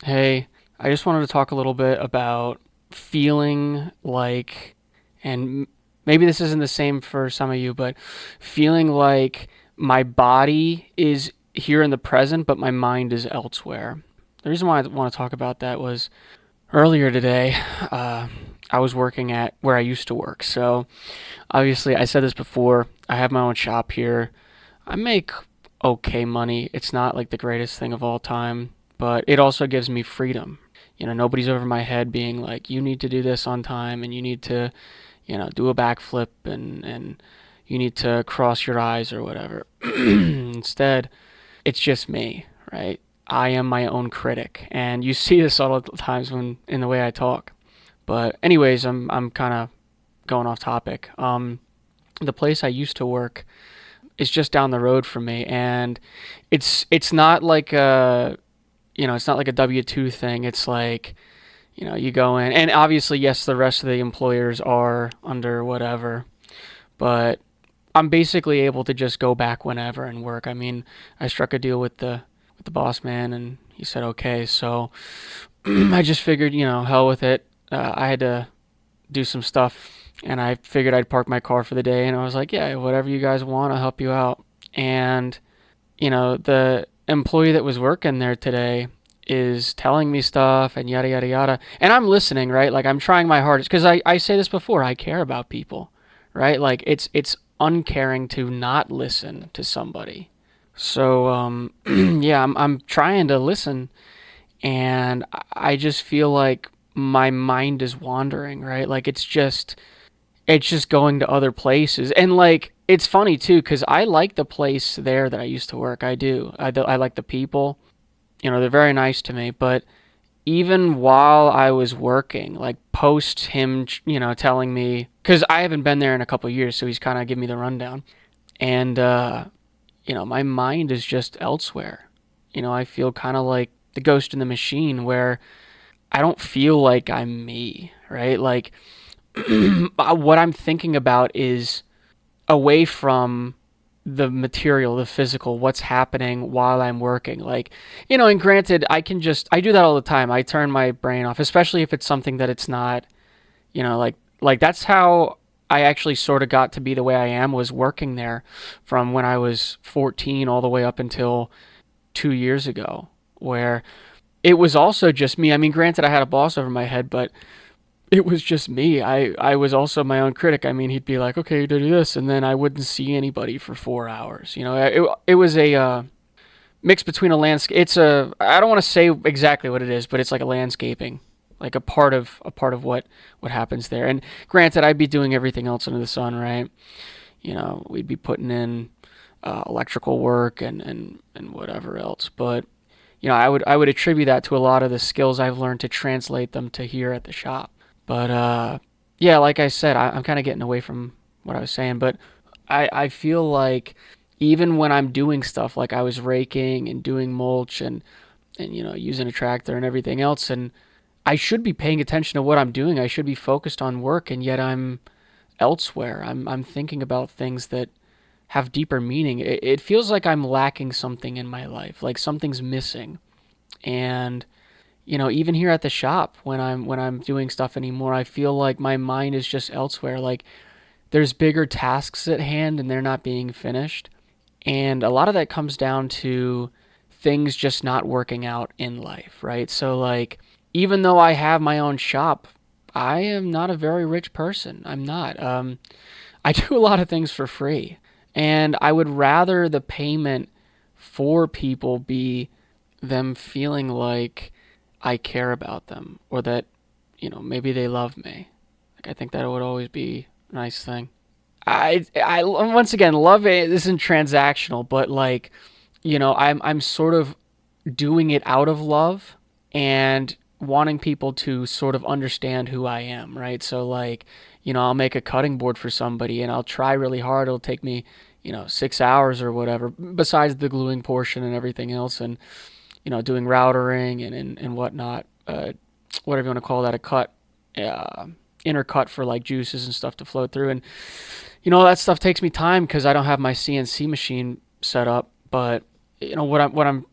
Hey, I just wanted to talk a little bit about feeling like, and maybe this isn't the same for some of you, but feeling like my body is here in the present, but my mind is elsewhere. The reason why I want to talk about that was earlier today, uh, I was working at where I used to work. So obviously, I said this before, I have my own shop here. I make okay money. It's not like the greatest thing of all time, but it also gives me freedom. Nobody's over my head being like, you need to do this on time and you need to, do a backflip and you need to cross your eyes or whatever. Instead, it's just me, right? I am my own critic. And you see this all the times when in the way I talk. But anyways, I'm kind of going off topic. The place I used to work is just down the road from me, and it's not like it's not like a W-2 thing. It's like, you go in, and obviously, yes, the rest of the employers are under whatever, but I'm basically able to just go back whenever and work. I mean, I struck a deal with the boss man, and he said okay, so I just figured, hell with it. I had to do some stuff, and I figured I'd park my car for the day, and I was like, yeah, whatever you guys want, I'll help you out. And the employee that was working there today is telling me stuff and yada yada yada, and I'm listening, right? Like, I'm trying my hardest because I say this before, I care about people, right? Like, it's uncaring to not listen to somebody. So yeah, I'm trying to listen, and I just feel like my mind is wandering, right? Like, it's just going to other places. And like, it's funny too because I like the place there that I used to work. I do. I like the people. They're very nice to me. But even while I was working, like post him, telling me, because I haven't been there in a couple of years, so he's kind of giving me the rundown. And my mind is just elsewhere. I feel kind of like the ghost in the machine where I don't feel like I'm me, right? Like, what I'm thinking about is away from the material, the physical, what's happening while I'm working. Like, and granted, I do that all the time. I turn my brain off, especially if it's something that it's not, like that's how I actually sort of got to be the way I am, was working there from when I was 14 all the way up until 2 years ago, where it was also just me. I mean, granted, I had a boss over my head, but it was just me. I was also my own critic. I mean, he'd be like, okay, you do this, and then I wouldn't see anybody for 4 hours. It was a mix between a landscape. I don't want to say exactly what it is, but it's like a landscaping, like a part of what happens there. And granted, I'd be doing everything else under the sun, right? We'd be putting in electrical work and whatever else, but I would attribute that to a lot of the skills I've learned to translate them to here at the shop. But yeah, like I said, I'm kind of getting away from what I was saying, but I feel like even when I'm doing stuff like I was raking and doing mulch and using a tractor and everything else, and I should be paying attention to what I'm doing. I should be focused on work, and yet I'm elsewhere. I'm thinking about things that have deeper meaning. It feels like I'm lacking something in my life, like something's missing. And even here at the shop when I'm doing stuff anymore, I feel like my mind is just elsewhere. Like, there's bigger tasks at hand and they're not being finished. And a lot of that comes down to things just not working out in life, right? So like, even though I have my own shop, I am not a very rich person. I'm not. I do a lot of things for free. And I would rather the payment for people be them feeling like I care about them, or that, maybe they love me. Like, I think that would always be a nice thing. I once again, love it isn't transactional, but like, I'm sort of doing it out of love and wanting people to sort of understand who I am, right? So like, I'll make a cutting board for somebody and I'll try really hard. It'll take me, 6 hours or whatever, besides the gluing portion and everything else, and doing routering and whatnot, whatever you want to call that, a cut, uh, inner cut for like juices and stuff to flow through. And that stuff takes me time because I don't have my CNC machine set up. But what I'm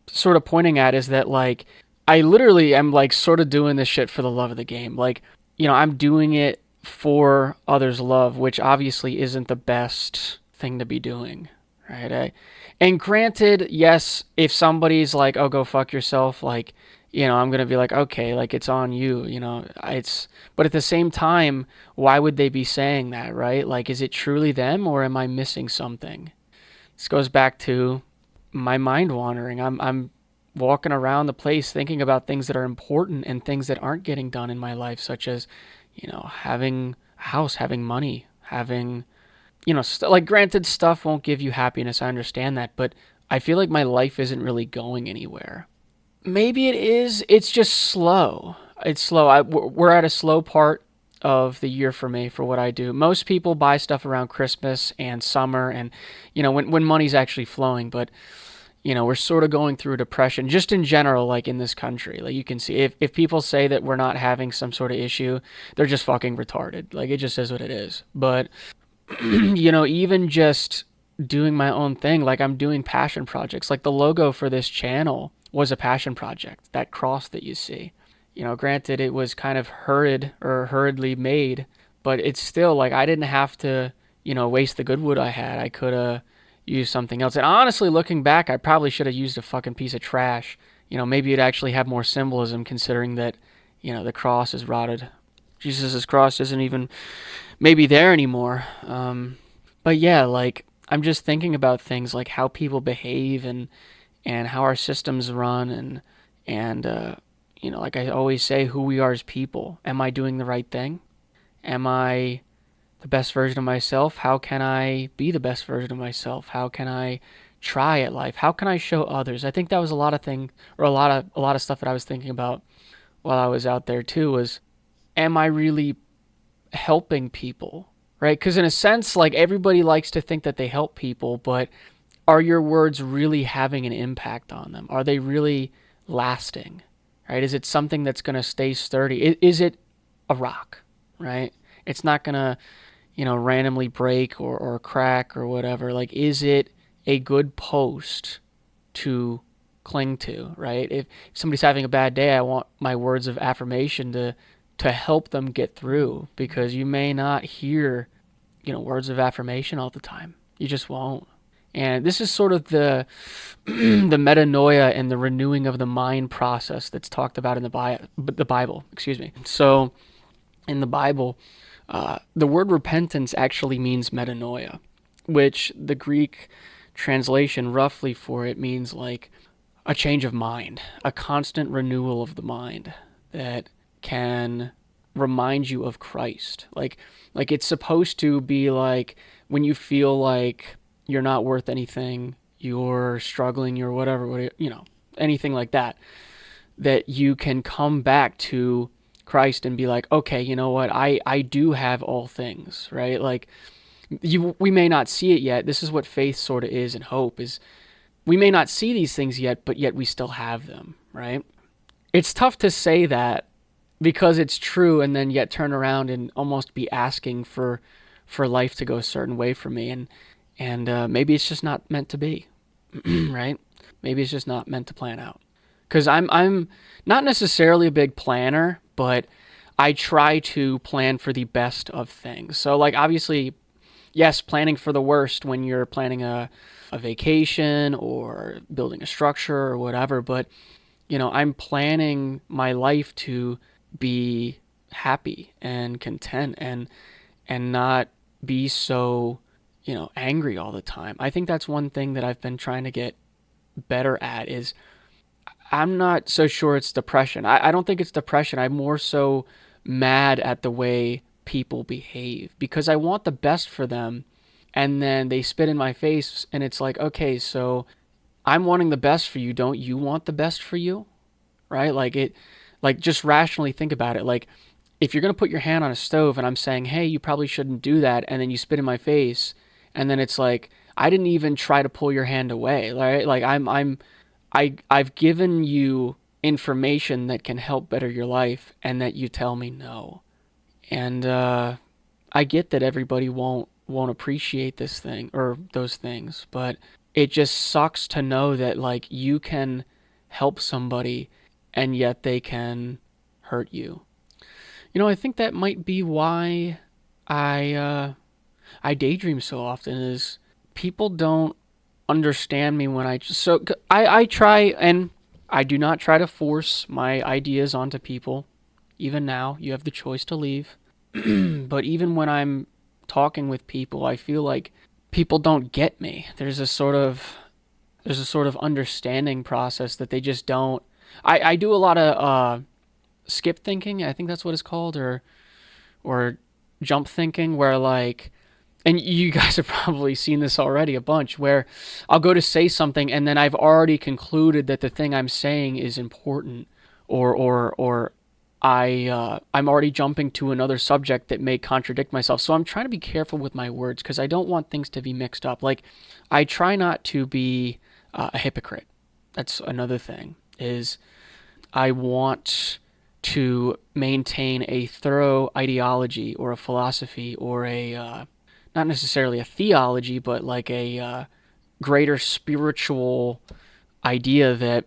sort of pointing at is that, like, I literally am like sort of doing this shit for the love of the game. Like, I'm doing it for others' love, which obviously isn't the best thing to be doing, right? And granted, yes, if somebody's like, "Oh, go fuck yourself," like, I'm gonna be like, "Okay, like it's on you," It's, but at the same time, why would they be saying that, right? Like, is it truly them, or am I missing something? This goes back to my mind wandering. I'm walking around the place thinking about things that are important and things that aren't getting done in my life, such as, having a house, having money, having, like, granted, stuff won't give you happiness. I understand that, but I feel like my life isn't really going anywhere. Maybe it is. It's just slow. It's slow. We're at a slow part of the year for me for what I do. Most people buy stuff around Christmas and summer and, when money's actually flowing. But, we're sort of going through a depression just in general, like in this country. Like you can see, if people say that we're not having some sort of issue, they're just fucking retarded. Like it just is what it is. But, even just doing my own thing, like I'm doing passion projects. Like the logo for this channel was a passion project, that cross that you see. Granted, it was kind of hurriedly made, but it's still like I didn't have to, waste the good wood I had. I could have used something else. And honestly, looking back, I probably should have used a fucking piece of trash. Maybe it'd actually have more symbolism considering that, the cross is rotted. Jesus' cross isn't even maybe there anymore. But yeah, like I'm just thinking about things like how people behave and how our systems run and like I always say, who we are as people. Am I doing the right thing? Am I the best version of myself? How can I be the best version of myself? How can I try at life? How can I show others? I think that was a lot of thing or a lot of stuff that I was thinking about while I was out there too was, am I really helping people? Right? Because in a sense, like everybody likes to think that they help people, but are your words really having an impact on them? Are they really lasting? Right? Is it something that's going to stay sturdy? Is it a rock? Right? It's not going to, randomly break or crack or whatever. Like, is it a good post to cling to? Right? If somebody's having a bad day, I want my words of affirmation to help them get through, because you may not hear, words of affirmation all the time. You just won't. And this is sort of the metanoia and the renewing of the mind process that's talked about in the Bible. Excuse me. So in the Bible, the word repentance actually means metanoia, which the Greek translation roughly for it means like a change of mind, a constant renewal of the mind that can remind you of Christ. Like it's supposed to be like when you feel like you're not worth anything, you're struggling, you're whatever, anything like that, that you can come back to Christ and be like, okay, you know what? I do have all things, right? Like we may not see it yet. This is what faith sort of is, and hope is, we may not see these things yet, but yet we still have them, right? It's tough to say that because it's true and then yet turn around and almost be asking for life to go a certain way for me, and maybe it's just not meant to be, right? Maybe it's just not meant to plan out. Because I'm not necessarily a big planner, but I try to plan for the best of things. So like obviously, yes, planning for the worst when you're planning a vacation or building a structure or whatever, but I'm planning my life to be happy and content and not be so, angry all the time. I think that's one thing that I've been trying to get better at is I'm not so sure it's depression. I don't think it's depression. I'm more so mad at the way people behave because I want the best for them and then they spit in my face and it's like, okay, so I'm wanting the best for you. Don't you want the best for you? Right? Like just rationally think about it. Like if you're going to put your hand on a stove and I'm saying, hey, you probably shouldn't do that. And then you spit in my face. And then it's like, I didn't even try to pull your hand away. Right? Like I've given you information that can help better your life and that you tell me no. And, I get that everybody won't appreciate this thing or those things, but it just sucks to know that like you can help somebody and yet they can hurt you. I think that might be why I daydream so often, is people don't understand me when I try, and I do not try to force my ideas onto people. Even now, you have the choice to leave. But even when I'm talking with people, I feel like people don't get me. There's a sort of understanding process that they just don't. I do a lot of skip thinking. I think that's what it's called, or jump thinking, where like, and you guys have probably seen this already a bunch, where I'll go to say something and then I've already concluded that the thing I'm saying is important, or I'm already jumping to another subject that may contradict myself. So I'm trying to be careful with my words because I don't want things to be mixed up. Like, I try not to be a hypocrite. That's another thing, is I want to maintain a thorough ideology or a philosophy, or not necessarily a theology, but like a greater spiritual idea that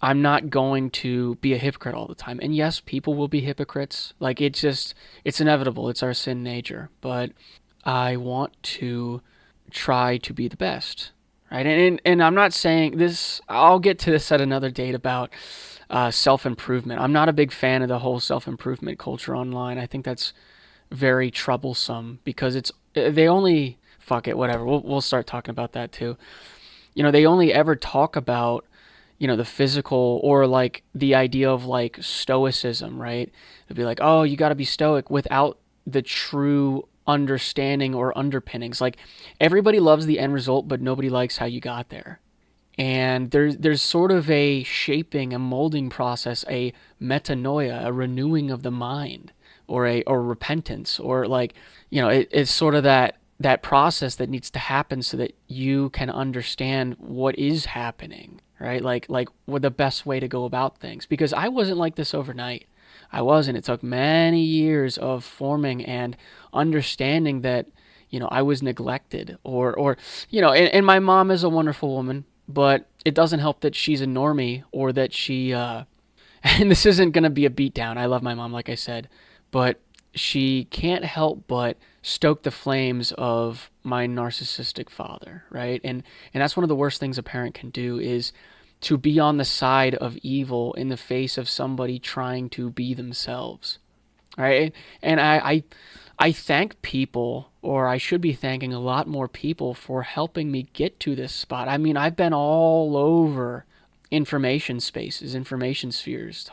I'm not going to be a hypocrite all the time. And yes, people will be hypocrites. Like, it's inevitable. It's our sin nature. But I want to try to be the best, right? And I'm not saying this. I'll get to this at another date about self-improvement. I'm not a big fan of the whole self-improvement culture online. I think that's very troublesome because they only, fuck it, whatever. We'll start talking about that too. They only ever talk about the physical, or like the idea of like stoicism, right? It'd be like, oh, you got to be stoic, without the true understanding or underpinnings. Like, everybody loves the end result, but nobody likes how you got there. And there's sort of a shaping, a molding process, a metanoia, a renewing of the mind, or repentance, or like, it's sort of that process that needs to happen so that you can understand what is happening, right? Like what the best way to go about things. Because I wasn't like this overnight. I wasn't. It took many years of forming and understanding that, I was neglected, and my mom is a wonderful woman, but it doesn't help that she's a normie, or that she, and this isn't going to be a beatdown. I love my mom, like I said, but she can't help but stoke the flames of my narcissistic father, right? And that's one of the worst things a parent can do, is to be on the side of evil in the face of somebody trying to be themselves, right? And I thank people, or I should be thanking a lot more people, for helping me get to this spot. I mean, I've been all over information spaces, information spheres,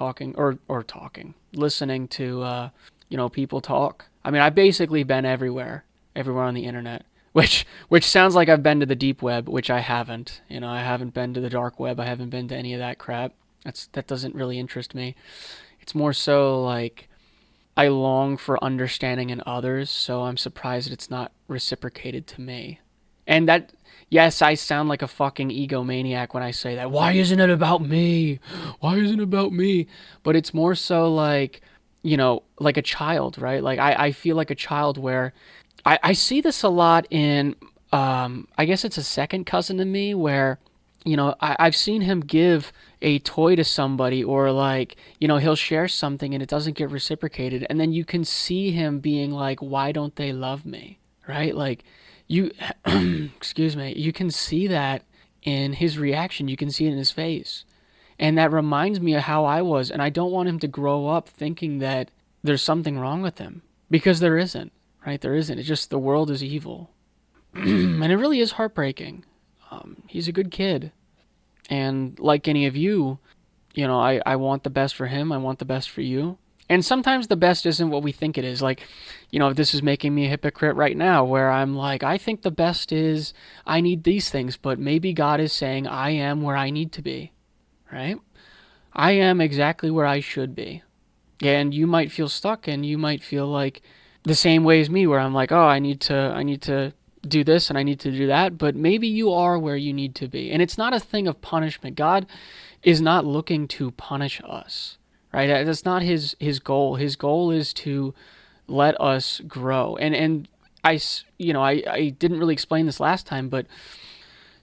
listening to people talk. I mean, I've basically been everywhere on the internet, which sounds like I've been to the deep web, which I haven't. I haven't been to the dark web. I haven't been to any of that crap. That doesn't really interest me. It's more so like, I long for understanding in others, so I'm surprised that it's not reciprocated to me. And that, yes, I sound like a fucking egomaniac when I say that. Why isn't it about me? Why isn't it about me? But it's more so like, like a child, right? Like, I feel like a child, where I see this a lot in, I guess it's a second cousin to me, where, I've seen him give a toy to somebody, or like, he'll share something and it doesn't get reciprocated. And then you can see him being like, why don't they love me? Right? Like, you, excuse me, you can see that in his reaction. You can see it in his face. And that reminds me of how I was. And I don't want him to grow up thinking that there's something wrong with him, because there isn't, right? There isn't. It's just the world is evil. And it really is heartbreaking. He's a good kid. And like any of you, I want the best for him. I want the best for you. And sometimes the best isn't what we think it is. Like, this is making me a hypocrite right now, where I'm like, I think the best is I need these things, but maybe God is saying I am where I need to be, right? I am exactly where I should be. And you might feel stuck, and you might feel like the same way as me, where I'm like, oh, I need to do this and I need to do that, but maybe you are where you need to be. And it's not a thing of punishment. God is not looking to punish us, right? That's not his goal. His goal is to let us grow. And I didn't really explain this last time, but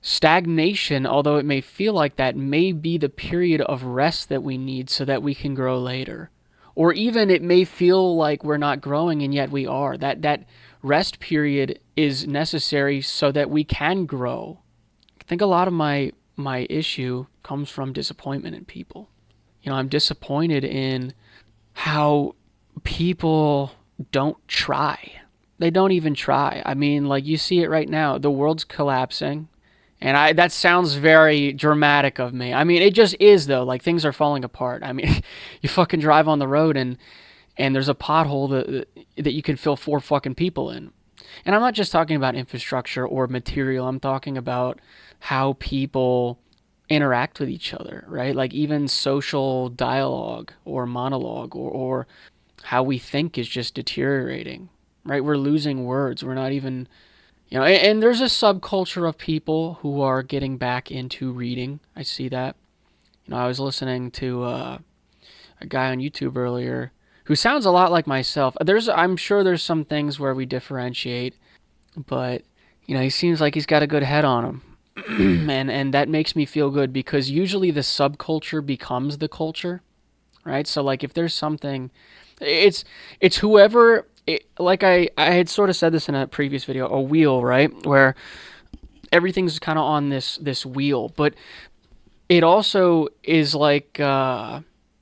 Stagnation, although it may feel like that, may be the period of rest that we need so that we can grow later. Or even it may feel like we're not growing and yet we are. That rest period is necessary so that we can grow. I think a lot of my issue comes from disappointment in people. I'm disappointed in how people don't try. They don't even try. I mean, like you see it right now. The world's collapsing. And that sounds very dramatic of me. I mean, it just is though. Like things are falling apart. I mean, you fucking drive on the road and there's a pothole that you can fill 4 fucking people in. And I'm not just talking about infrastructure or material. I'm talking about how people interact with each other, right? Like even social dialogue or monologue or how we think is just deteriorating, right? We're losing words. We're not even, and there's a subculture of people who are getting back into reading. I see that. I was listening to a guy on YouTube earlier who sounds a lot like myself. I'm sure there's some things where we differentiate, but he seems like he's got a good head on him. and that makes me feel good because usually the subculture becomes the culture, right? So like if there's something, it's whoever, like I had sort of said this in a previous video, a wheel, right? Where everything's kind of on this wheel, but it also is like,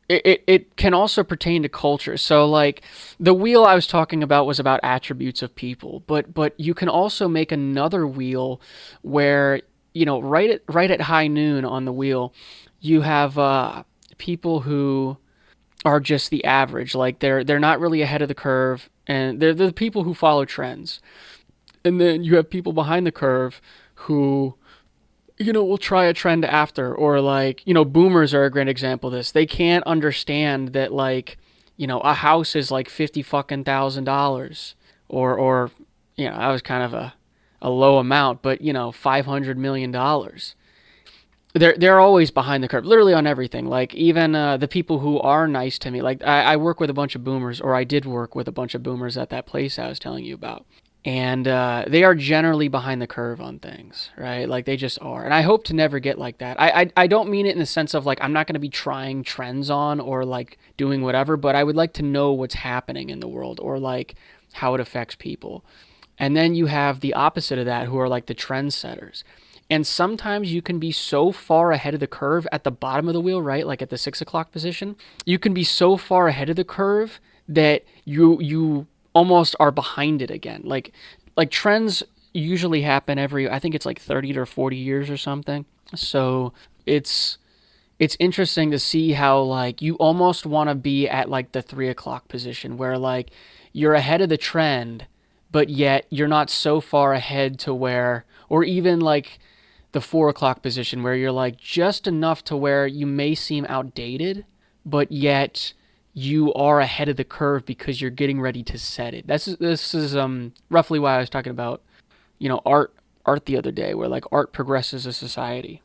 it can also pertain to culture. So like the wheel I was talking about was about attributes of people, but you can also make another wheel where right at high noon on the wheel, you have people who are just the average. Like they're not really ahead of the curve, and they're the people who follow trends. And then you have people behind the curve who will try a trend after, or like boomers are a great example of this. They can't understand that like a house is like $50,000, or that was kind of a low amount, but $500 million. They're always behind the curve, literally on everything. Like even the people who are nice to me, like I work with a bunch of boomers, or I did work with a bunch of boomers at that place I was telling you about, and they are generally behind the curve on things, right? Like they just are, and I hope to never get like that. I don't mean it in the sense of like I'm not going to be trying trends on or like doing whatever, but I would like to know what's happening in the world or like how it affects people. And then you have the opposite of that, who are like the trendsetters. And sometimes you can be so far ahead of the curve at the bottom of the wheel, right? Like at the 6 o'clock position. You can be so far ahead of the curve that you almost are behind it again. Like trends usually happen every, I think it's like 30 or 40 years or something. So it's interesting to see how like you almost want to be at like the 3 o'clock position where like you're ahead of the trend, but yet you're not so far ahead to where, or even like the 4 o'clock position where you're like just enough to where you may seem outdated, but yet you are ahead of the curve because you're getting ready to set it. This is roughly why I was talking about, art the other day, where like art progresses a society.